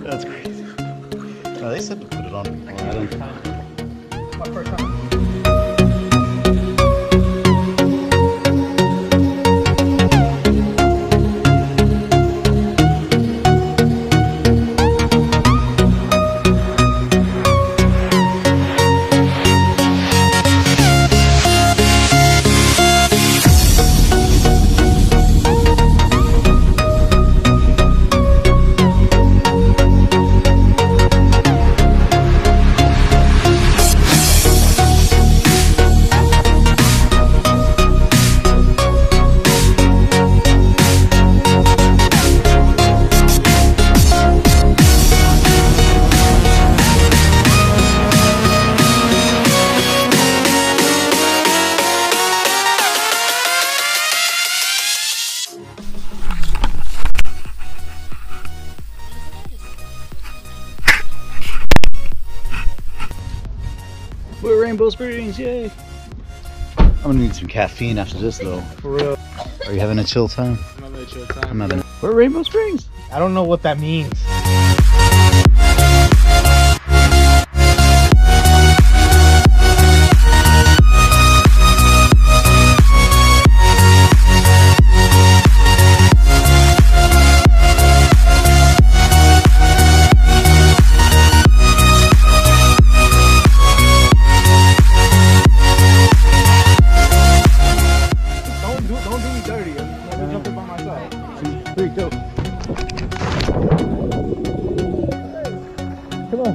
That's crazy. No, they said to put it on. I don't. My first time. We're Rainbow Springs, yay! I'm gonna need some caffeine after this though. For real. Are you having a chill time? I'm having a chill time. I'm having a... We're Rainbow Springs! I don't know what that means. Don't do me dirty. I'm jumping by myself. Here you go. Come on.